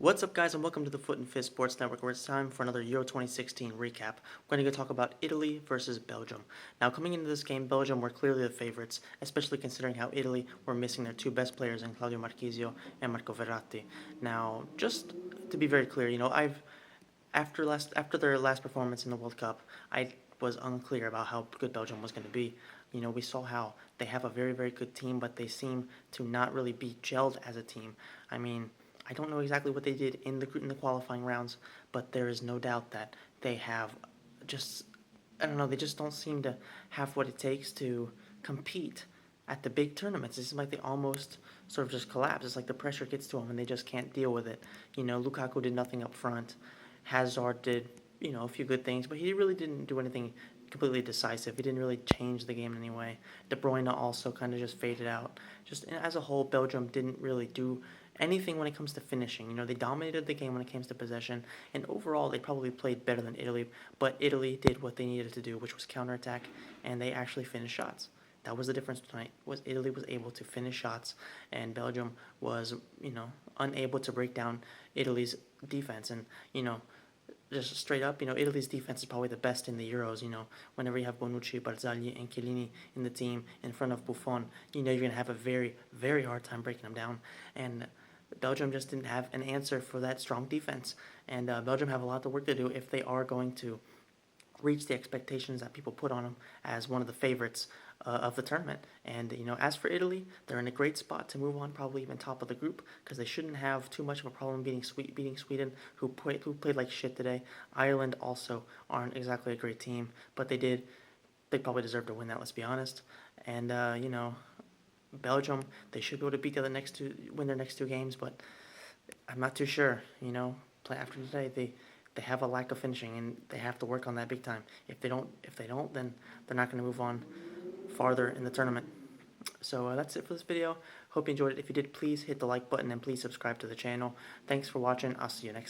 What's up, guys, and welcome to the Foot and Fist Sports Network, where it's time for another Euro 2016 recap. We're going to go talk about Italy versus Belgium. Now, coming into this game, Belgium were clearly the favorites, especially considering how Italy were missing their two best players in Claudio Marchisio and Marco Verratti. Now, just to be very clear, after their last performance in the World Cup, I was unclear about how good Belgium was going to be. We saw how they have a very, very good team, but they seem to not really be gelled as a team. I don't know exactly what they did in the qualifying rounds, but there is no doubt that they have just, I don't know, they just don't seem to have what it takes to compete at the big tournaments. It seems like they almost sort of just collapse. It's like the pressure gets to them and they just can't deal with it. Lukaku did nothing up front. Hazard did, a few good things, but he really didn't do anything completely decisive. He didn't really change the game in any way. De Bruyne also kind of just faded out. Just as a whole, Belgium didn't really do anything when it comes to finishing. They dominated the game when it came to possession, and overall they probably played better than Italy, but Italy did what they needed to do, which was counterattack, and they actually finished shots. That was the difference tonight. Was Italy was able to finish shots, and Belgium was, unable to break down Italy's defense. And just straight up, Italy's defense is probably the best in the Euros. Whenever you have Bonucci, Barzagli, and Chiellini in the team in front of Buffon, you're going to have a very, very hard time breaking them down. And Belgium just didn't have an answer for that strong defense. And Belgium have a lot of work to do if they are going to reach the expectations that people put on them as one of the favorites of the tournament. And as for Italy, they're in a great spot to move on, probably even top of the group, because they shouldn't have too much of a problem beating Sweden, who played like shit today. Ireland also aren't exactly a great team, but they probably deserve to win that. Let's be honest. And Belgium, they should be able to beat win their next two games, but I'm not too sure. Play after today, they have a lack of finishing, and they have to work on that big time. If they don't, then they're not going to move on farther in the tournament. So that's it for this video. Hope you enjoyed it. If you did, please hit the like button and please subscribe to the channel. Thanks for watching. I'll see you next time.